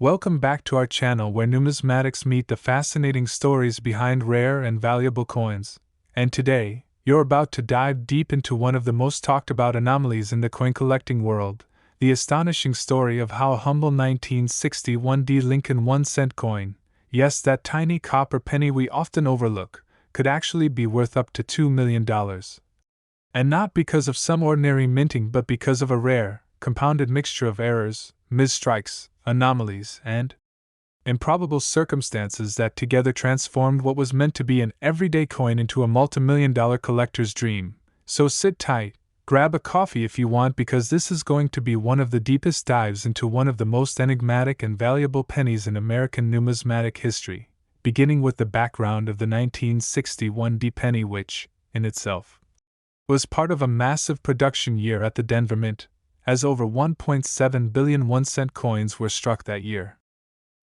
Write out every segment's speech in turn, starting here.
Welcome back to our channel where numismatics meet the fascinating stories behind rare and valuable coins. And today, you're about to dive deep into one of the most talked about anomalies in the coin collecting world, the astonishing story of how a humble 1961 Lincoln 1-cent coin, yes, that tiny copper penny we often overlook, could actually be worth up to $2 million. And not because of some ordinary minting but because of a rare, compounded mixture of errors, misstrikes, anomalies, and improbable circumstances that together transformed what was meant to be an everyday coin into a multimillion-dollar collector's dream. So sit tight, grab a coffee if you want, because this is going to be one of the deepest dives into one of the most enigmatic and valuable pennies in American numismatic history, beginning with the background of the 1961 penny, which, in itself, was part of a massive production year at the Denver Mint, as over 1.7 billion 1-cent coins were struck that year,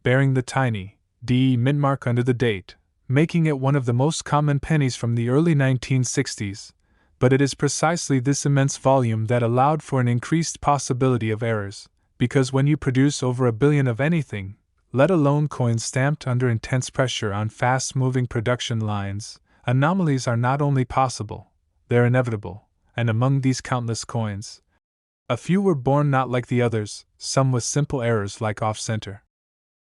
bearing the tiny D mint mark under the date, making it one of the most common pennies from the early 1960s. But it is precisely this immense volume that allowed for an increased possibility of errors, because when you produce over a billion of anything, let alone coins stamped under intense pressure on fast-moving production lines, anomalies are not only possible, they're inevitable. And among these countless coins, a few were born not like the others, some with simple errors like off-center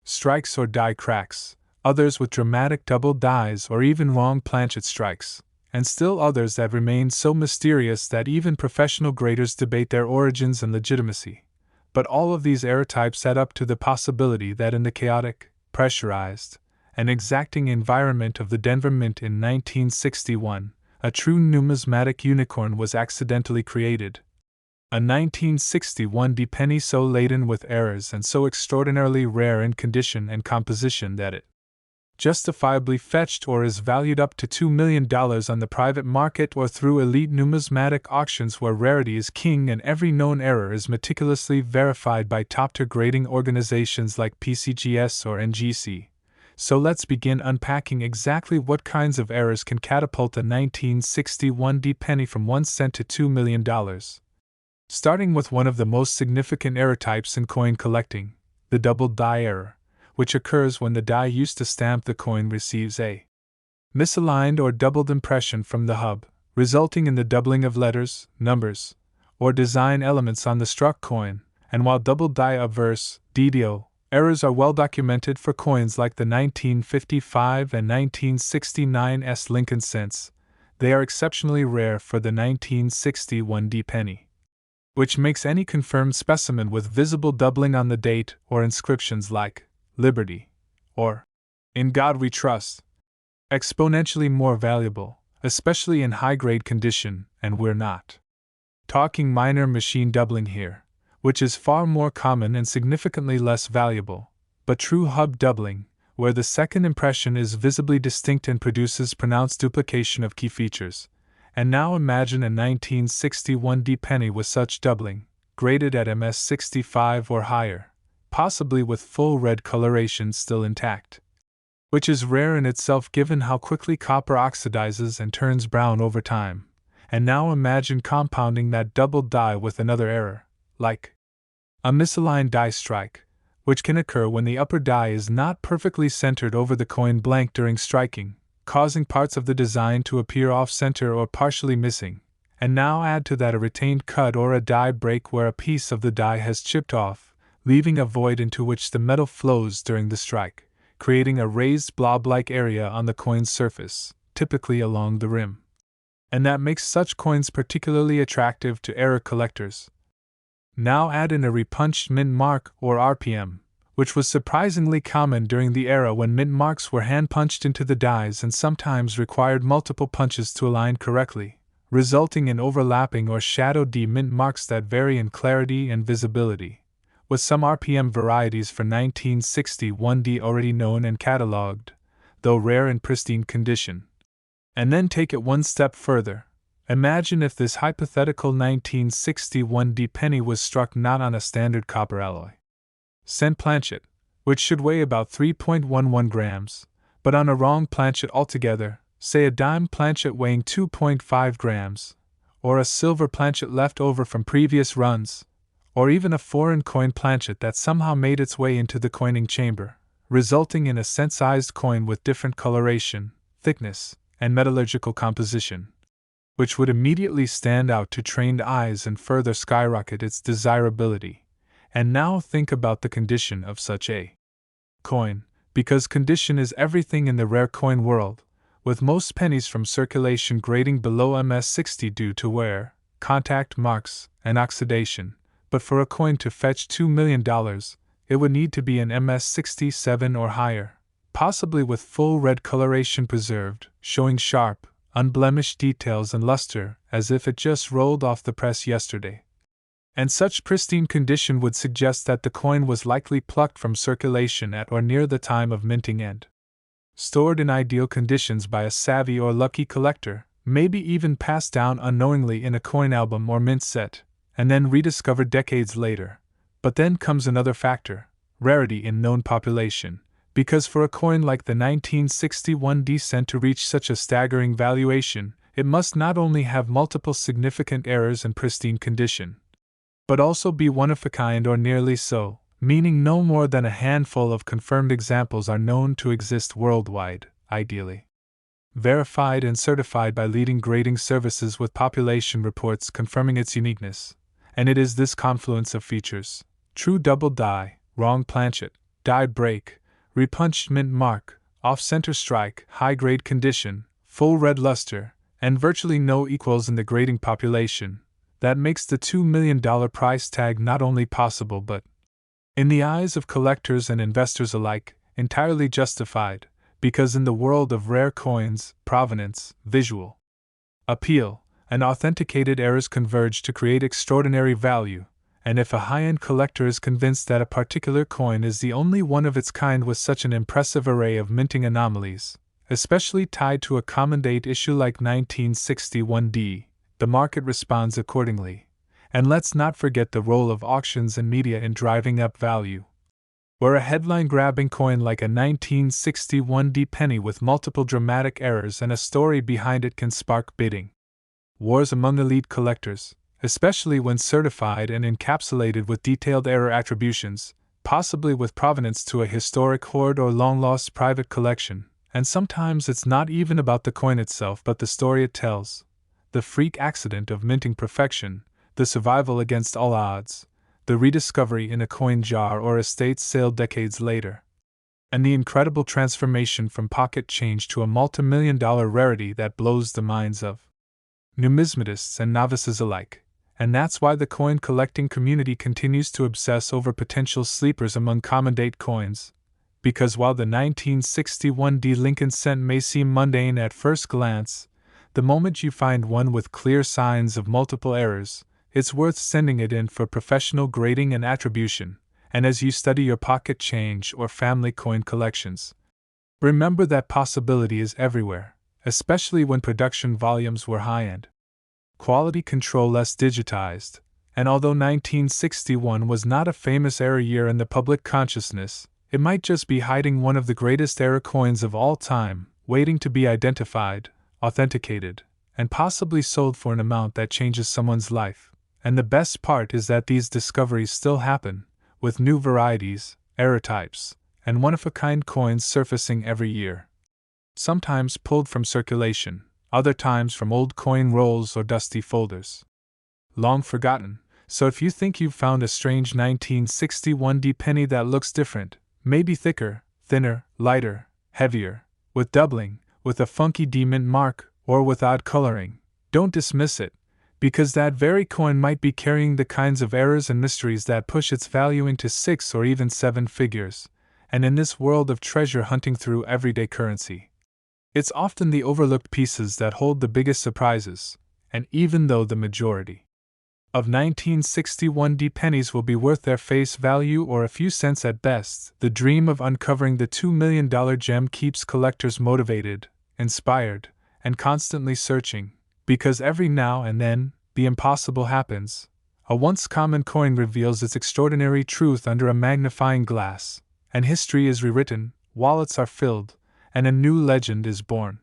strikes or die cracks, others with dramatic double dies or even wrong planchet strikes, and still others that remain so mysterious that even professional graders debate their origins and legitimacy. But all of these error types add up to the possibility that in the chaotic, pressurized, and exacting environment of the Denver Mint in 1961, a true numismatic unicorn was accidentally created. A 1961 penny so laden with errors and so extraordinarily rare in condition and composition that it justifiably fetched or is valued up to $2 million on the private market or through elite numismatic auctions where rarity is king and every known error is meticulously verified by top-tier grading organizations like PCGS or NGC. So let's begin unpacking exactly what kinds of errors can catapult a 1961 penny from 1 cent to $2 million. Starting with one of the most significant error types in coin collecting, the double die error, which occurs when the die used to stamp the coin receives a misaligned or doubled impression from the hub, resulting in the doubling of letters, numbers, or design elements on the struck coin. And while double die obverse (DDO) errors are well documented for coins like the 1955 and 1969 Lincoln cents, they are exceptionally rare for the 1961 penny, which makes any confirmed specimen with visible doubling on the date or inscriptions like Liberty or In God We Trust exponentially more valuable, especially in high-grade condition, and we're not talking minor machine doubling here, which is far more common and significantly less valuable, but true hub doubling, where the second impression is visibly distinct and produces pronounced duplication of key features. And now imagine a 1961 penny with such doubling, graded at MS65 or higher, possibly with full red coloration still intact, which is rare in itself given how quickly copper oxidizes and turns brown over time. And now imagine compounding that double die with another error, like a misaligned die strike, which can occur when the upper die is not perfectly centered over the coin blank during striking, causing parts of the design to appear off-center or partially missing. And now add to that a retained cut or a die break where a piece of the die has chipped off, leaving a void into which the metal flows during the strike, creating a raised blob-like area on the coin's surface, typically along the rim. And that makes such coins particularly attractive to error collectors. Now add in a repunched mint mark or RPM, which was surprisingly common during the era when mint marks were hand-punched into the dies and sometimes required multiple punches to align correctly, resulting in overlapping or shadowed mint marks that vary in clarity and visibility, with some RPM varieties for 1961 already known and catalogued, though rare in pristine condition. And then take it one step further. Imagine if this hypothetical 1961 penny was struck not on a standard copper alloy cent planchet, which should weigh about 3.11 grams, but on a wrong planchet altogether, say a dime planchet weighing 2.5 grams, or a silver planchet left over from previous runs, or even a foreign coin planchet that somehow made its way into the coining chamber, resulting in a cent-sized coin with different coloration, thickness, and metallurgical composition, which would immediately stand out to trained eyes and further skyrocket its desirability. And now think about the condition of such a coin, because condition is everything in the rare coin world, with most pennies from circulation grading below MS60 due to wear, contact marks, and oxidation. But for a coin to fetch $2 million, it would need to be an MS67 or higher, possibly with full red coloration preserved, showing sharp, unblemished details and luster as if it just rolled off the press yesterday. And such pristine condition would suggest that the coin was likely plucked from circulation at or near the time of minting and stored in ideal conditions by a savvy or lucky collector, maybe even passed down unknowingly in a coin album or mint set, and then rediscovered decades later. But then comes another factor, rarity in known population, because for a coin like the 1961 D cent to reach such a staggering valuation, it must not only have multiple significant errors and pristine condition, but also be one of a kind or nearly so, meaning no more than a handful of confirmed examples are known to exist worldwide, ideally verified and certified by leading grading services with population reports confirming its uniqueness. And it is this confluence of features, true double die, wrong planchet, die break, repunched mint mark, off-center strike, high-grade condition, full red luster, and virtually no equals in the grading population, that makes the $2 million price tag not only possible but, in the eyes of collectors and investors alike, entirely justified, because in the world of rare coins, provenance, visual appeal, and authenticated errors converge to create extraordinary value, and if a high-end collector is convinced that a particular coin is the only one of its kind with such an impressive array of minting anomalies, especially tied to a common date issue like 1961D, the market responds accordingly. And let's not forget the role of auctions and media in driving up value, where a headline-grabbing coin like a 1961D penny with multiple dramatic errors and a story behind it can spark bidding wars among elite collectors, especially when certified and encapsulated with detailed error attributions, possibly with provenance to a historic hoard or long-lost private collection. And sometimes it's not even about the coin itself but the story it tells, the freak accident of minting perfection, the survival against all odds, the rediscovery in a coin jar or estate sale decades later, and the incredible transformation from pocket change to a multi-million-dollar rarity that blows the minds of numismatists and novices alike. And that's why the coin collecting community continues to obsess over potential sleepers among common date coins, because while the 1961D Lincoln cent may seem mundane at first glance, the moment you find one with clear signs of multiple errors, it's worth sending it in for professional grading and attribution. And as you study your pocket change or family coin collections, remember that possibility is everywhere, especially when production volumes were high-end, quality control less digitized, and although 1961 was not a famous error year in the public consciousness, it might just be hiding one of the greatest error coins of all time, waiting to be identified, authenticated, and possibly sold for an amount that changes someone's life. And the best part is that these discoveries still happen, with new varieties, error types, and one-of-a-kind coins surfacing every year. Sometimes pulled from circulation, other times from old coin rolls or dusty folders, long forgotten. So if you think you've found a strange 1961D penny that looks different, maybe thicker, thinner, lighter, heavier, with doubling, with a funky D-mint mark, or with odd coloring, don't dismiss it, because that very coin might be carrying the kinds of errors and mysteries that push its value into 6 or even 7 figures. And in this world of treasure hunting through everyday currency, it's often the overlooked pieces that hold the biggest surprises. And even though the majority of 1961D pennies will be worth their face value or a few cents at best, the dream of uncovering the $2 million gem keeps collectors motivated, inspired, and constantly searching, because every now and then, the impossible happens. A once common coin reveals its extraordinary truth under a magnifying glass, and history is rewritten, wallets are filled, and a new legend is born.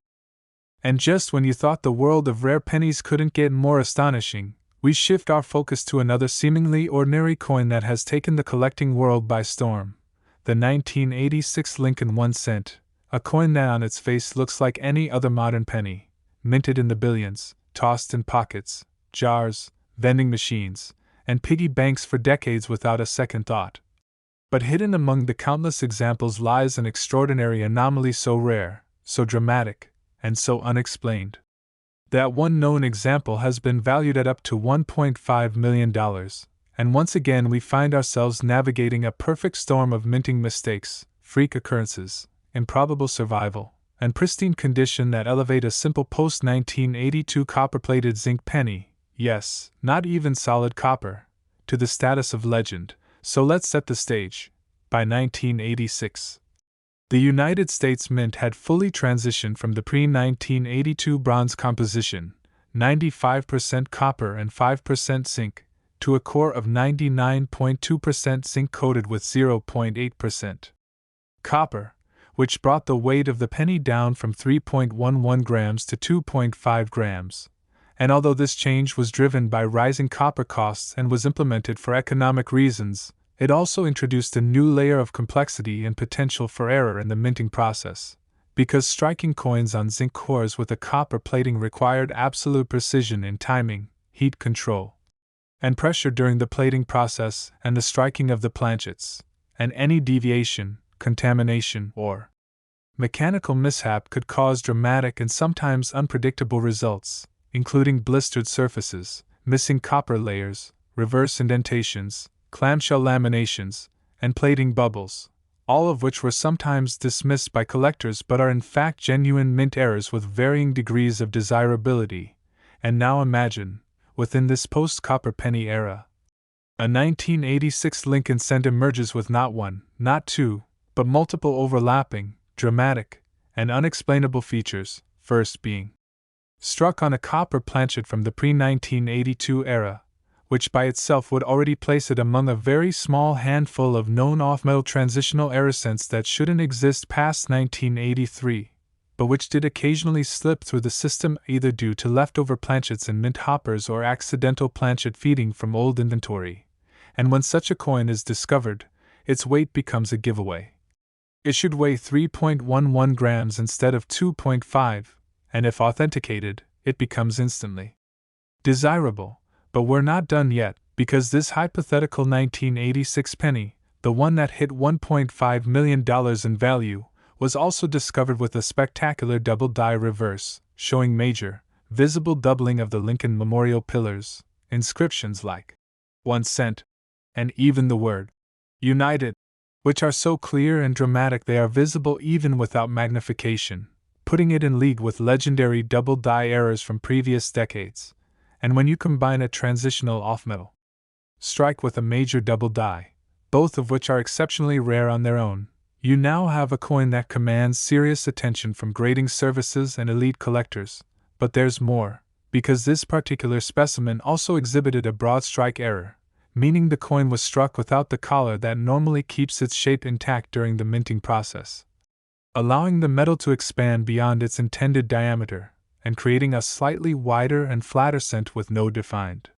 And just when you thought the world of rare pennies couldn't get more astonishing, we shift our focus to another seemingly ordinary coin that has taken the collecting world by storm, the 1986 Lincoln 1 cent, a coin that on its face looks like any other modern penny, minted in the billions, tossed in pockets, jars, vending machines, and piggy banks for decades without a second thought. But hidden among the countless examples lies an extraordinary anomaly so rare, so dramatic, and so unexplained. That one known example has been valued at up to $1.5 million, and once again we find ourselves navigating a perfect storm of minting mistakes, freak occurrences, improbable survival, and pristine condition that elevate a simple post-1982 copper-plated zinc penny, yes, not even solid copper, to the status of legend. So let's set the stage. By 1986, the United States Mint had fully transitioned from the pre-1982 bronze composition, 95% copper and 5% zinc, to a core of 99.2% zinc coated with 0.8% copper, which brought the weight of the penny down from 3.11 grams to 2.5 grams. And although this change was driven by rising copper costs and was implemented for economic reasons, it also introduced a new layer of complexity and potential for error in the minting process, because striking coins on zinc cores with a copper plating required absolute precision in timing, heat control, and pressure during the plating process and the striking of the planchets, and any deviation, contamination, or mechanical mishap could cause dramatic and sometimes unpredictable results, including blistered surfaces, missing copper layers, reverse indentations, clamshell laminations, and plating bubbles, all of which were sometimes dismissed by collectors but are in fact genuine mint errors with varying degrees of desirability. And now imagine, within this post-copper penny era, a 1986 Lincoln cent emerges with not one, not two, but multiple overlapping, dramatic, and unexplainable features, first being struck on a copper planchet from the pre-1982 era, which by itself would already place it among a very small handful of known off-metal transitional error cents that shouldn't exist past 1983, but which did occasionally slip through the system either due to leftover planchets in mint hoppers or accidental planchet feeding from old inventory. And when such a coin is discovered, its weight becomes a giveaway. It should weigh 3.11 grams instead of 2.5, and if authenticated, it becomes instantly desirable. But we're not done yet, because this hypothetical 1986 penny, the one that hit $1.5 million in value, was also discovered with a spectacular double die reverse, showing major, visible doubling of the Lincoln Memorial pillars, inscriptions like 1 cent, and even the word United, which are so clear and dramatic they are visible even without magnification, putting it in league with legendary double die errors from previous decades. And when you combine a transitional off-metal strike with a major double die, both of which are exceptionally rare on their own, you now have a coin that commands serious attention from grading services and elite collectors. But there's more, because this particular specimen also exhibited a broad strike error, meaning the coin was struck without the collar that normally keeps its shape intact during the minting process, allowing the metal to expand beyond its intended diameter, and creating a slightly wider and flatter cent with no defined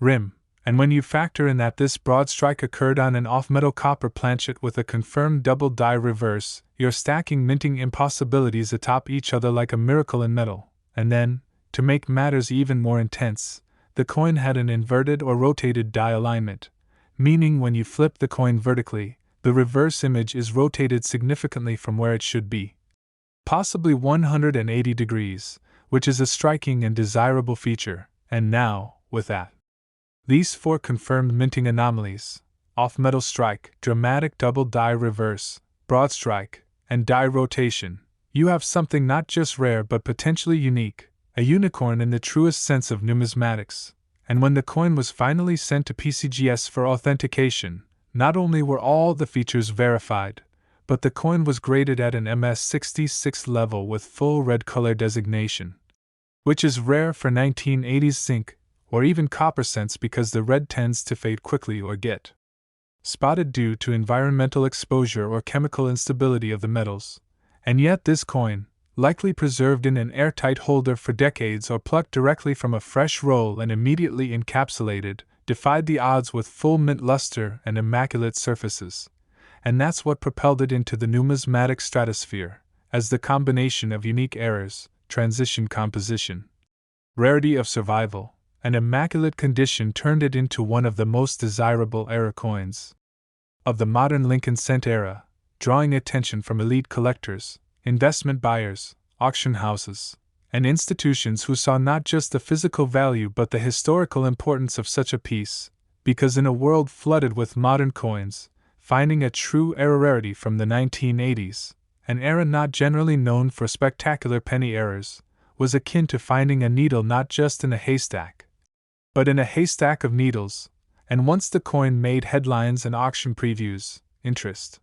rim. And when you factor in that this broad strike occurred on an off-metal copper planchet with a confirmed double die reverse, you're stacking minting impossibilities atop each other like a miracle in metal. And then, to make matters even more intense, the coin had an inverted or rotated die alignment, meaning when you flip the coin vertically, the reverse image is rotated significantly from where it should be, possibly 180 degrees, which is a striking and desirable feature. And now, with that, these 4 confirmed minting anomalies, off-metal strike, dramatic double die reverse, broad strike, and die rotation, you have something not just rare but potentially unique, a unicorn in the truest sense of numismatics. And when the coin was finally sent to PCGS for authentication, not only were all the features verified, but the coin was graded at an MS66 level with full red color designation, which is rare for 1980s zinc or even copper cents because the red tends to fade quickly or get spotted due to environmental exposure or chemical instability of the metals. And yet this coin, likely preserved in an airtight holder for decades or plucked directly from a fresh roll and immediately encapsulated, defied the odds with full mint luster and immaculate surfaces. And that's what propelled it into the numismatic stratosphere, as the combination of unique errors, transition composition, rarity of survival, and immaculate condition turned it into one of the most desirable error coins of the modern Lincoln cent era, drawing attention from elite collectors, investment buyers, auction houses, and institutions who saw not just the physical value but the historical importance of such a piece, because in a world flooded with modern coins, finding a true error rarity from the 1980s, an era not generally known for spectacular penny errors, was akin to finding a needle not just in a haystack, but in a haystack of needles. And once the coin made headlines and auction previews, interest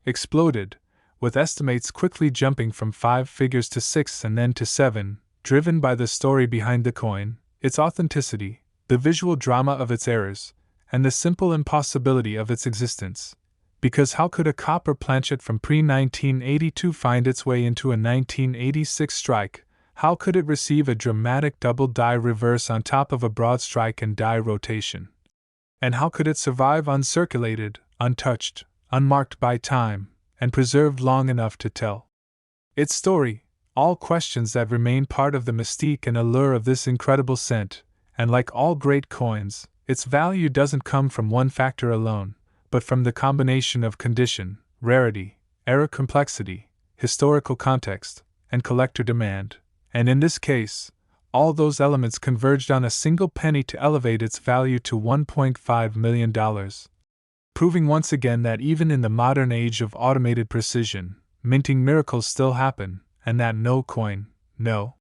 exploded, with estimates quickly jumping from 5 figures to 6 and then to 7, driven by the story behind the coin, its authenticity, the visual drama of its errors, and the simple impossibility of its existence. Because how could a copper planchet from pre-1982 find its way into a 1986 strike? How could it receive a dramatic double die reverse on top of a broad strike and die rotation? And how could it survive uncirculated, untouched, unmarked by time, and preserved long enough to tell its story? All questions that remain part of the mystique and allure of this incredible cent, and like all great coins, its value doesn't come from one factor alone, but from the combination of condition, rarity, error complexity, historical context, and collector demand, and in this case, all those elements converged on a single penny to elevate its value to $1.5 million. Proving once again that even in the modern age of automated precision, minting miracles still happen, and that no coin, no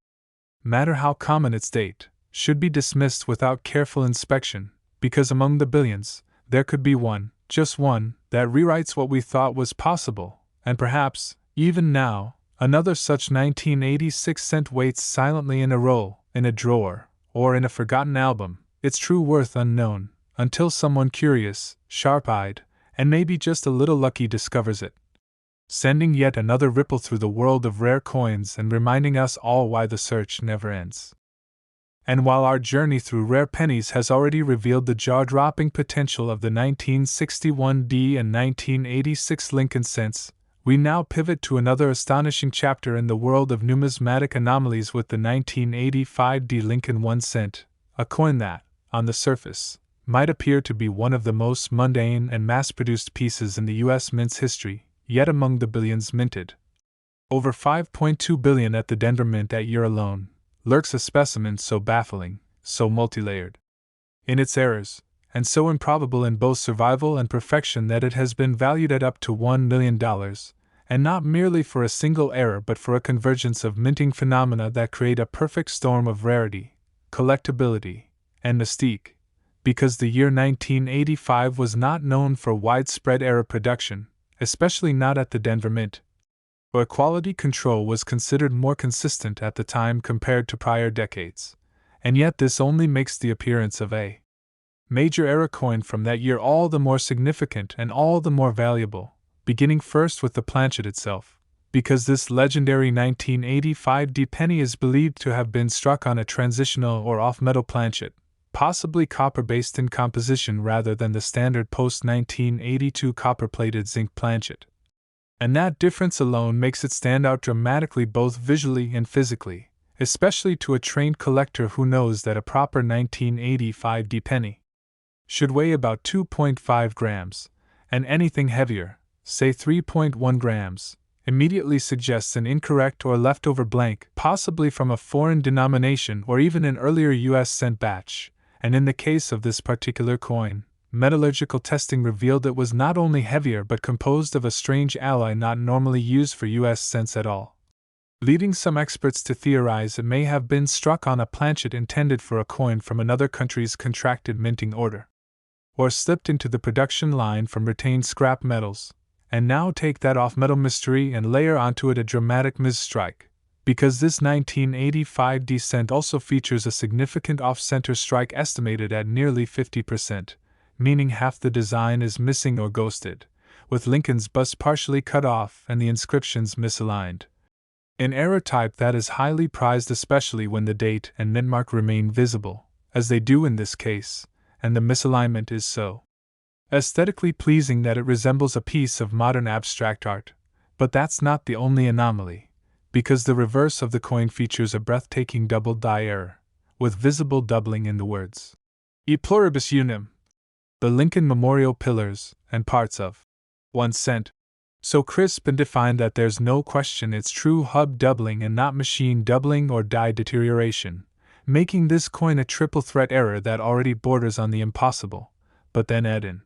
matter how common its date, should be dismissed without careful inspection, because among the billions, there could be one, just one, that rewrites what we thought was possible, and perhaps, even now, another such 1986 cent waits silently in a roll, in a drawer, or in a forgotten album, its true worth unknown, until someone curious, sharp-eyed, and maybe just a little lucky discovers it, sending yet another ripple through the world of rare coins and reminding us all why the search never ends. And while our journey through rare pennies has already revealed the jaw-dropping potential of the 1961D and 1986 Lincoln cents, we now pivot to another astonishing chapter in the world of numismatic anomalies with the 1985D Lincoln 1 cent, a coin that, on the surface, might appear to be one of the most mundane and mass-produced pieces in the U.S. mint's history, yet among the billions minted, over 5.2 billion at the Denver Mint that year alone, lurks a specimen so baffling, so multilayered in its errors, and so improbable in both survival and perfection that it has been valued at up to $1 million, and not merely for a single error but for a convergence of minting phenomena that create a perfect storm of rarity, collectability, and mystique, because the year 1985 was not known for widespread error production, especially not at the Denver Mint, where quality control was considered more consistent at the time compared to prior decades, and yet this only makes the appearance of a major error coin from that year all the more significant and all the more valuable, beginning first with the planchet itself, because this legendary 1985D penny is believed to have been struck on a transitional or off-metal planchet, possibly copper-based in composition rather than the standard post-1982 copper-plated zinc planchet. And that difference alone makes it stand out dramatically both visually and physically, especially to a trained collector who knows that a proper 1985D penny should weigh about 2.5 grams, and anything heavier, say 3.1 grams, immediately suggests an incorrect or leftover blank, possibly from a foreign denomination or even an earlier U.S. cent batch, and in the case of this particular coin, metallurgical testing revealed it was not only heavier but composed of a strange alloy not normally used for U.S. cents at all, leading some experts to theorize it may have been struck on a planchet intended for a coin from another country's contracted minting order, or slipped into the production line from retained scrap metals, and now take that off-metal mystery and layer onto it a dramatic misstrike, because this 1985D cent also features a significant off-center strike estimated at nearly 50%, meaning half the design is missing or ghosted, with Lincoln's bust partially cut off and the inscriptions misaligned. An error type that is highly prized, especially when the date and mint mark remain visible, as they do in this case, and the misalignment is so aesthetically pleasing that it resembles a piece of modern abstract art. But that's not the only anomaly, because the reverse of the coin features a breathtaking double die error, with visible doubling in the words E pluribus unum. The Lincoln Memorial pillars and parts of 1 cent. So crisp and defined that there's no question it's true hub doubling and not machine doubling or die deterioration, making this coin a triple threat error that already borders on the impossible. But then add in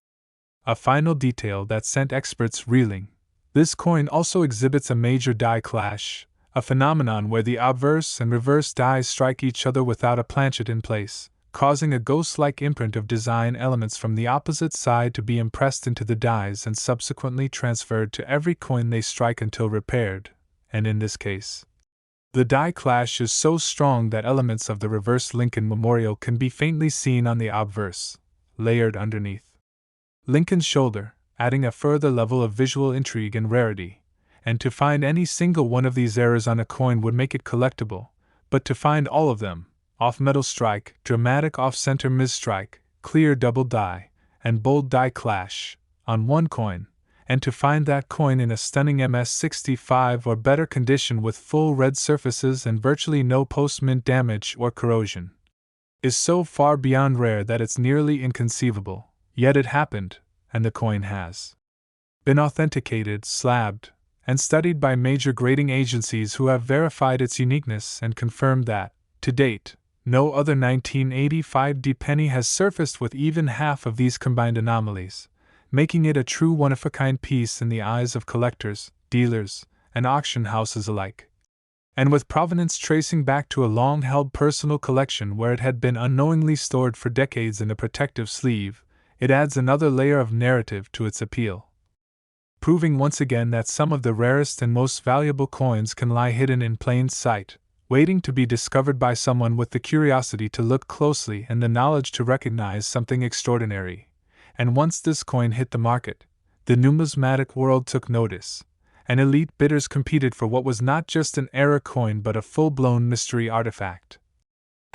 a final detail that sent experts reeling. This coin also exhibits a major die clash, a phenomenon where the obverse and reverse dies strike each other without a planchet in place, causing a ghost-like imprint of design elements from the opposite side to be impressed into the dies and subsequently transferred to every coin they strike until repaired, and in this case, the die clash is so strong that elements of the reverse Lincoln Memorial can be faintly seen on the obverse, layered underneath Lincoln's shoulder, adding a further level of visual intrigue and rarity. And to find any single one of these errors on a coin would make it collectible, but to find all of them, off-metal strike, dramatic off-center misstrike, clear double die, and bold die clash, on one coin, and to find that coin in a stunning MS-65 or better condition with full red surfaces and virtually no post-mint damage or corrosion, is so far beyond rare that it's nearly inconceivable. Yet it happened, and the coin has been authenticated, slabbed, and studied by major grading agencies who have verified its uniqueness and confirmed that, to date, no other 1985 penny has surfaced with even half of these combined anomalies, making it a true one-of-a-kind piece in the eyes of collectors, dealers, and auction houses alike. And with provenance tracing back to a long-held personal collection where it had been unknowingly stored for decades in a protective sleeve, it adds another layer of narrative to its appeal, proving once again that some of the rarest and most valuable coins can lie hidden in plain sight, waiting to be discovered by someone with the curiosity to look closely and the knowledge to recognize something extraordinary. And once this coin hit the market, the numismatic world took notice, and elite bidders competed for what was not just an error coin but a full-blown mystery artifact.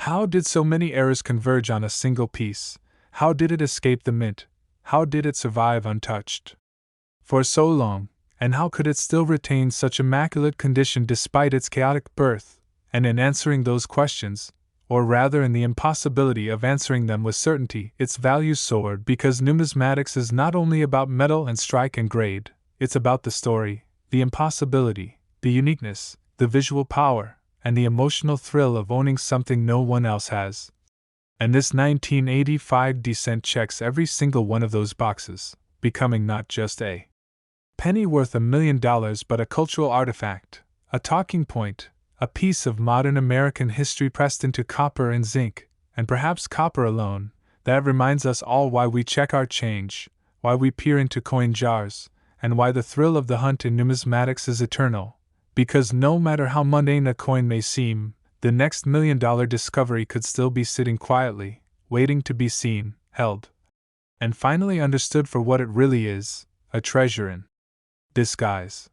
How did so many errors converge on a single piece? How did it escape the mint? How did it survive untouched for so long, and how could it still retain such immaculate condition despite its chaotic birth? And in answering those questions, or rather in the impossibility of answering them with certainty, its value soared because numismatics is not only about metal and strike and grade, it's about the story, the impossibility, the uniqueness, the visual power, and the emotional thrill of owning something no one else has. And this 1985 descent checks every single one of those boxes, becoming not just a penny worth $1 million but a cultural artifact, a talking point, a piece of modern American history pressed into copper and zinc, and perhaps copper alone, that reminds us all why we check our change, why we peer into coin jars, and why the thrill of the hunt in numismatics is eternal, because no matter how mundane a coin may seem, the next $1 million discovery could still be sitting quietly, waiting to be seen, held, and finally understood for what it really is, a treasure in disguise.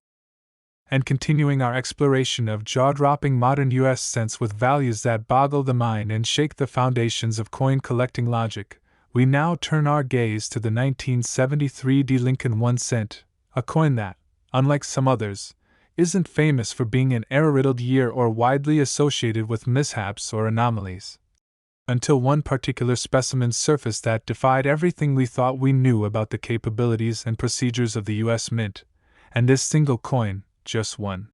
And continuing our exploration of jaw-dropping modern U.S. cents with values that boggle the mind and shake the foundations of coin collecting logic, we now turn our gaze to the 1973 Lincoln 1 cent, a coin that, unlike some others, isn't famous for being an error-riddled year or widely associated with mishaps or anomalies. Until one particular specimen surfaced that defied everything we thought we knew about the capabilities and procedures of the U.S. Mint, and this single coin, just one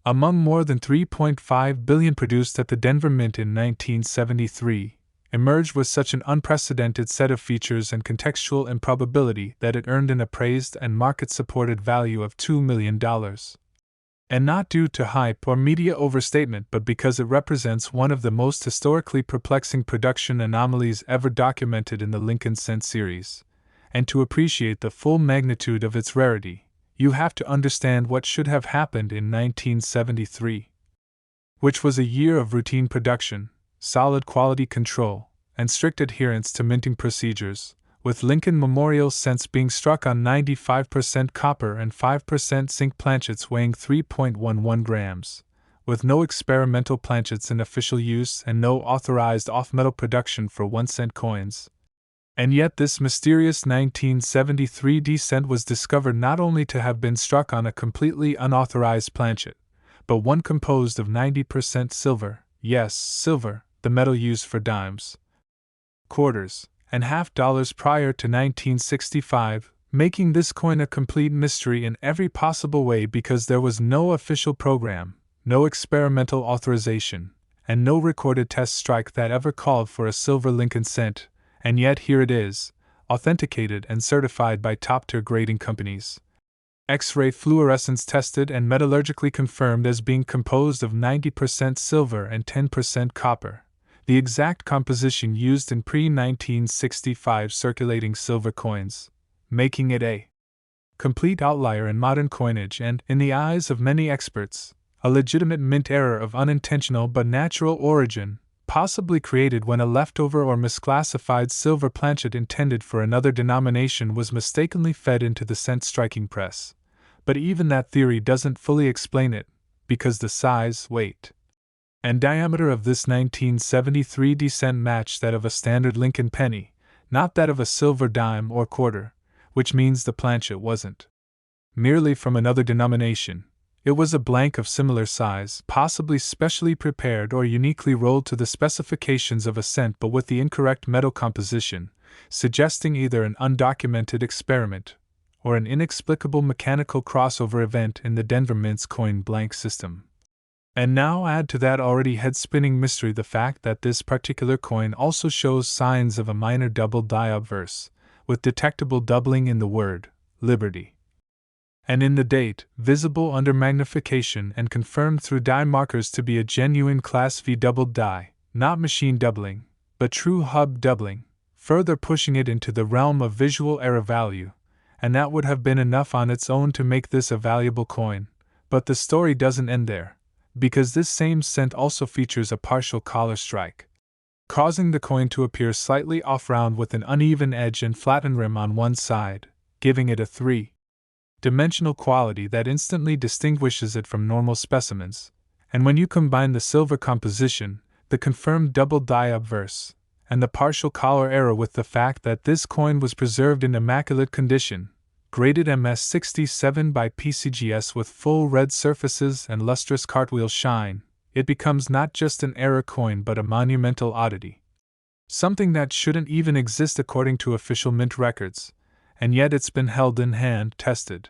among more than 3.5 billion produced at the Denver Mint in 1973, emerged with such an unprecedented set of features and contextual improbability that it earned an appraised and market-supported value of $2 million. And not due to hype or media overstatement, but because it represents one of the most historically perplexing production anomalies ever documented in the Lincoln Cent series. And to appreciate the full magnitude of its rarity, you have to understand what should have happened in 1973, which was a year of routine production, solid quality control, and strict adherence to minting procedures, with Lincoln Memorial cents being struck on 95% copper and 5% zinc planchets weighing 3.11 grams, with no experimental planchets in official use and no authorized off-metal production for 1-cent coins. And yet this mysterious 1973 cent was discovered not only to have been struck on a completely unauthorized planchet, but one composed of 90% silver, yes, silver, the metal used for dimes, quarters, and half dollars prior to 1965, making this coin a complete mystery in every possible way because there was no official program, no experimental authorization, and no recorded test strike that ever called for a silver Lincoln cent, and yet here it is, authenticated and certified by top-tier grading companies. X-ray fluorescence tested and metallurgically confirmed as being composed of 90% silver and 10% copper, the exact composition used in pre-1965 circulating silver coins, making it a complete outlier in modern coinage and, in the eyes of many experts, a legitimate mint error of unintentional but natural origin, possibly created when a leftover or misclassified silver planchet intended for another denomination was mistakenly fed into the cent-striking press. But even that theory doesn't fully explain it, because the size, weight, and diameter of this 1973 cent matched that of a standard Lincoln penny, not that of a silver dime or quarter, which means the planchet wasn't merely from another denomination. It was a blank of similar size, possibly specially prepared or uniquely rolled to the specifications of a cent but with the incorrect metal composition, suggesting either an undocumented experiment or an inexplicable mechanical crossover event in the Denver Mint's coin blank system. And now add to that already head-spinning mystery the fact that this particular coin also shows signs of a minor double die obverse, with detectable doubling in the word, Liberty, and in the date, visible under magnification and confirmed through die markers to be a genuine Class V doubled die, not machine doubling, but true hub doubling, further pushing it into the realm of visual error value, and that would have been enough on its own to make this a valuable coin. But the story doesn't end there, because this same cent also features a partial collar strike, causing the coin to appear slightly off-round with an uneven edge and flattened rim on one side, giving it a three-dimensional quality that instantly distinguishes it from normal specimens. And when you combine the silver composition, the confirmed double die obverse, and the partial collar error with the fact that this coin was preserved in immaculate condition, graded MS67 by PCGS with full red surfaces and lustrous cartwheel shine, it becomes not just an error coin but a monumental oddity. Something that shouldn't even exist according to official mint records, and yet it's been held in hand, tested,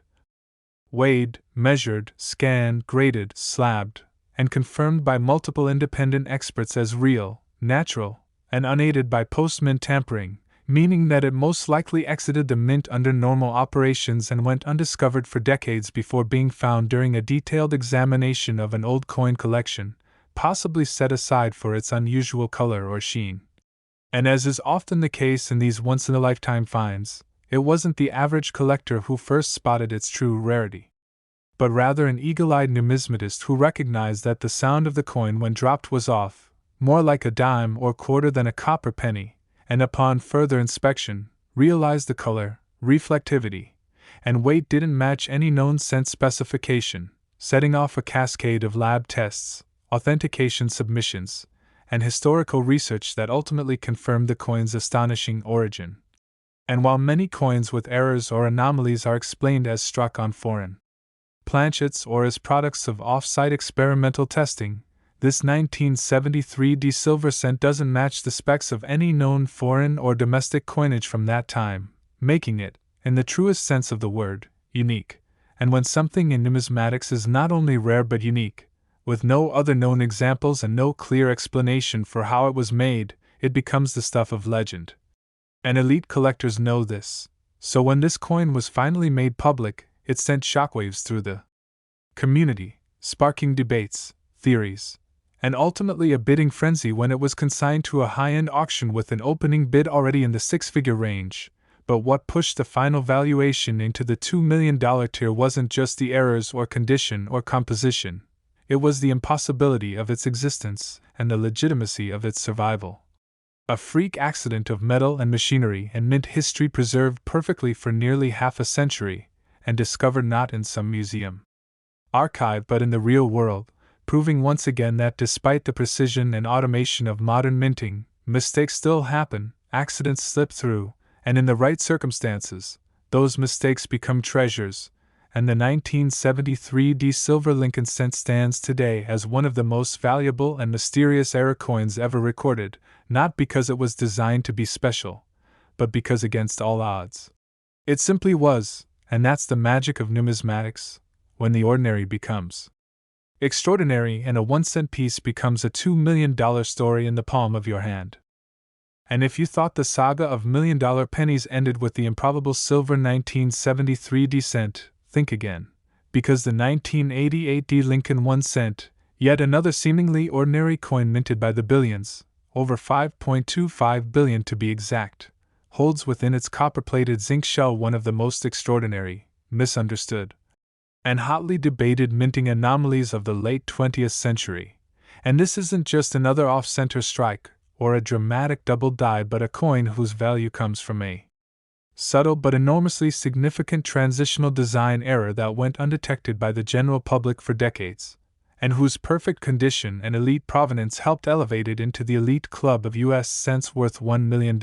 weighed, measured, scanned, graded, slabbed, and confirmed by multiple independent experts as real, natural, and unaided by post-mint tampering, meaning that it most likely exited the mint under normal operations and went undiscovered for decades before being found during a detailed examination of an old coin collection, possibly set aside for its unusual color or sheen. And as is often the case in these once-in-a-lifetime finds, it wasn't the average collector who first spotted its true rarity, but rather an eagle-eyed numismatist who recognized that the sound of the coin when dropped was off, more like a dime or quarter than a copper penny, and upon further inspection, realized the color, reflectivity, and weight didn't match any known cent specification, setting off a cascade of lab tests, authentication submissions, and historical research that ultimately confirmed the coin's astonishing origin. And while many coins with errors or anomalies are explained as struck on foreign planchets or as products of off-site experimental testing, this 1973 silver cent doesn't match the specs of any known foreign or domestic coinage from that time, making it, in the truest sense of the word, unique. And when something in numismatics is not only rare but unique, with no other known examples and no clear explanation for how it was made, it becomes the stuff of legend. And elite collectors know this, so when this coin was finally made public, it sent shockwaves through the community, sparking debates, theories, and ultimately a bidding frenzy when it was consigned to a high-end auction with an opening bid already in the six-figure range. But what pushed the final valuation into the $2 million tier wasn't just the errors or condition or composition, it was the impossibility of its existence and the legitimacy of its survival. A freak accident of metal and machinery and mint history preserved perfectly for nearly half a century, and discovered not in some museum archive but in the real world, proving once again that despite the precision and automation of modern minting, mistakes still happen, accidents slip through, and in the right circumstances, those mistakes become treasures, and the 1973 D silver Lincoln cent stands today as one of the most valuable and mysterious era coins ever recorded, not because it was designed to be special, but because against all odds, it simply was, and that's the magic of numismatics, when the ordinary becomes extraordinary and a 1-cent piece becomes a $2 million story in the palm of your hand. And if you thought the saga of million-dollar pennies ended with the improbable silver 1973 D cent, think again, because the 1988 D Lincoln 1 cent, yet another seemingly ordinary coin minted by the billions, over 5.25 billion to be exact, holds within its copper-plated zinc shell one of the most extraordinary, misunderstood, and hotly debated minting anomalies of the late 20th century. And this isn't just another off-center strike, or a dramatic double die, but a coin whose value comes from a subtle but enormously significant transitional design error that went undetected by the general public for decades, and whose perfect condition and elite provenance helped elevate it into the elite club of US cents worth $1 million.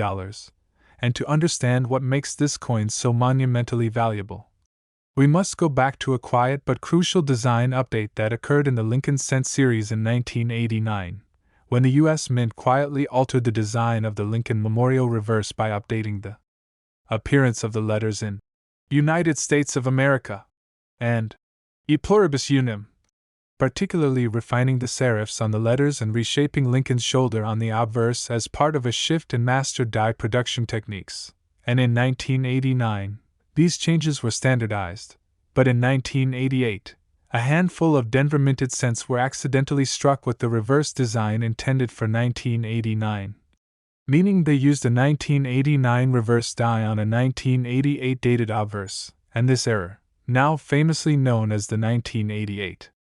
And to understand what makes this coin so monumentally valuable, we must go back to a quiet but crucial design update that occurred in the Lincoln cent series in 1989, when the U.S. Mint quietly altered the design of the Lincoln Memorial reverse by updating the appearance of the letters in United States of America and E pluribus unum, particularly refining the serifs on the letters and reshaping Lincoln's shoulder on the obverse as part of a shift in master die production techniques. And in 1989, these changes were standardized, but in 1988, a handful of Denver minted cents were accidentally struck with the reverse design intended for 1989, meaning they used a 1989 reverse die on a 1988 dated obverse, and this error, now famously known as the 1988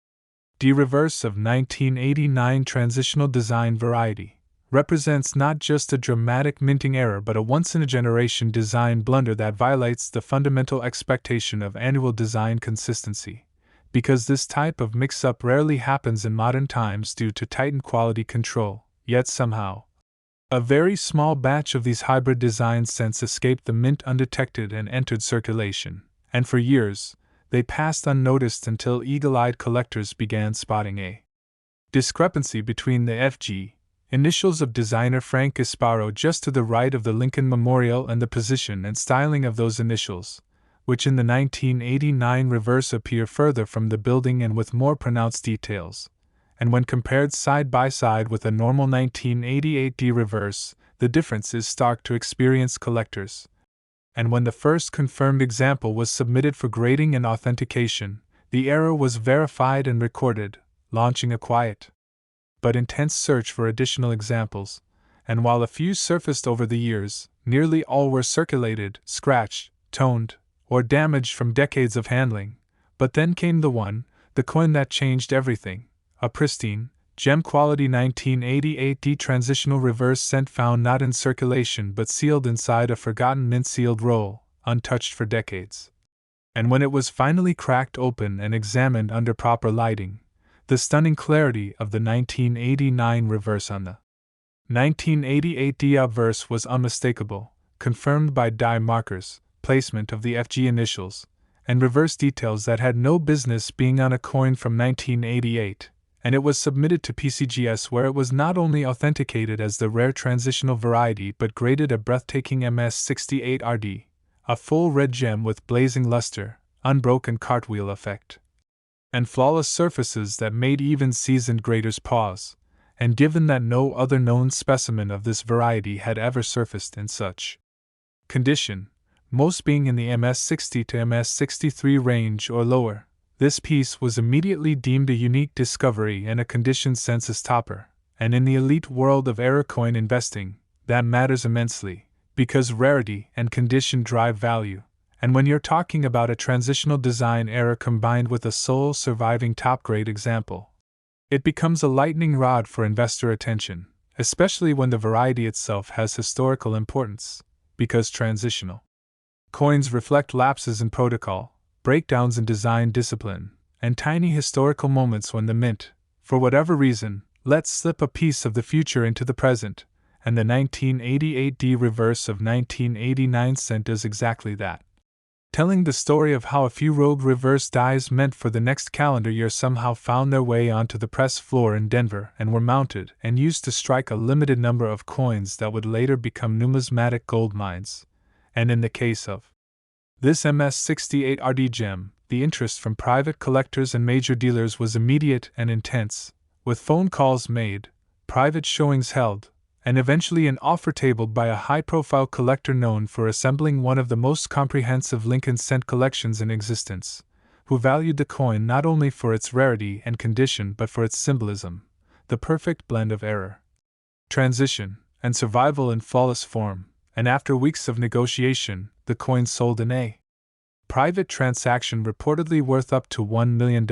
D reverse of 1989 transitional design variety, represents not just a dramatic minting error but a once-in-a-generation design blunder that violates the fundamental expectation of annual design consistency, because this type of mix-up rarely happens in modern times due to tightened quality control, yet somehow, a very small batch of these hybrid design cents escaped the mint undetected and entered circulation, and for years, they passed unnoticed until eagle-eyed collectors began spotting a discrepancy between the FG initials of designer Frank Gasparo just to the right of the Lincoln Memorial and the position and styling of those initials, which in the 1989 reverse appear further from the building and with more pronounced details, and when compared side by side with a normal 1988 D reverse, the difference is stark to experienced collectors. And when the first confirmed example was submitted for grading and authentication, the error was verified and recorded, launching a quiet but intense search for additional examples, and while a few surfaced over the years, nearly all were circulated, scratched, toned, or damaged from decades of handling. But then came the coin that changed everything, a pristine, gem-quality 1988 D transitional reverse cent found not in circulation but sealed inside a forgotten mint-sealed roll, untouched for decades. And when it was finally cracked open and examined under proper lighting, the stunning clarity of the 1989 reverse on the 1988 D obverse was unmistakable, confirmed by die markers, placement of the FG initials, and reverse details that had no business being on a coin from 1988, and it was submitted to PCGS where it was not only authenticated as the rare transitional variety but graded a breathtaking MS68 RD, a full red gem with blazing luster, unbroken cartwheel effect, and flawless surfaces that made even seasoned graders pause, and given that no other known specimen of this variety had ever surfaced in such condition, most being in the MS60 to MS63 range or lower, this piece was immediately deemed a unique discovery and a condition census topper, and in the elite world of era coin investing, that matters immensely, because rarity and condition drive value. And when you're talking about a transitional design error combined with a sole surviving top-grade example, it becomes a lightning rod for investor attention, especially when the variety itself has historical importance, because transitional coins reflect lapses in protocol, breakdowns in design discipline, and tiny historical moments when the mint, for whatever reason, let slip a piece of the future into the present, and the 1988 D reverse of 1989 cent does exactly that. Telling the story of how a few rogue reverse dies meant for the next calendar year somehow found their way onto the press floor in Denver and were mounted and used to strike a limited number of coins that would later become numismatic gold mines. And in the case of this MS-68 RD gem, the interest from private collectors and major dealers was immediate and intense, with phone calls made, private showings held, and eventually an offer tabled by a high-profile collector known for assembling one of the most comprehensive Lincoln cent collections in existence, who valued the coin not only for its rarity and condition but for its symbolism, the perfect blend of error, transition, and survival in flawless form, and after weeks of negotiation, the coin sold in a private transaction reportedly worth up to $1 million,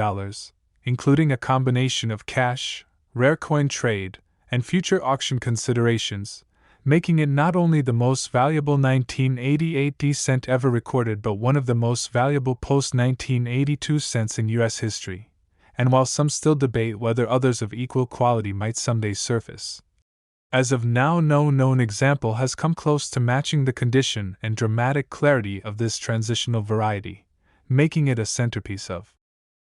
including a combination of cash, rare coin trade, and future auction considerations, making it not only the most valuable 1988 D cent ever recorded but one of the most valuable post-1982 cents in U.S. history, and while some still debate whether others of equal quality might someday surface, as of now no known example has come close to matching the condition and dramatic clarity of this transitional variety, making it a centerpiece of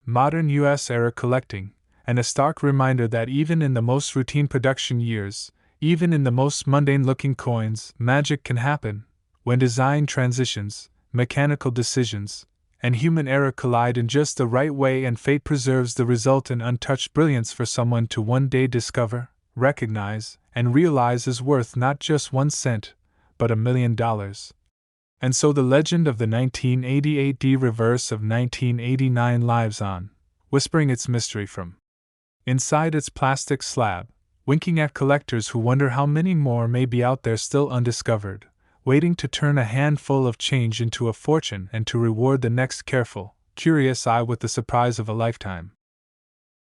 modern U.S.-era collecting, and a stark reminder that even in the most routine production years, even in the most mundane-looking coins, magic can happen, when design transitions, mechanical decisions, and human error collide in just the right way and fate preserves the result in untouched brilliance for someone to one day discover, recognize, and realize is worth not just 1 cent, but $1 million. And so the legend of the 1988 D reverse of 1989 lives on, whispering its mystery from inside its plastic slab, winking at collectors who wonder how many more may be out there still undiscovered, waiting to turn a handful of change into a fortune and to reward the next careful, curious eye with the surprise of a lifetime.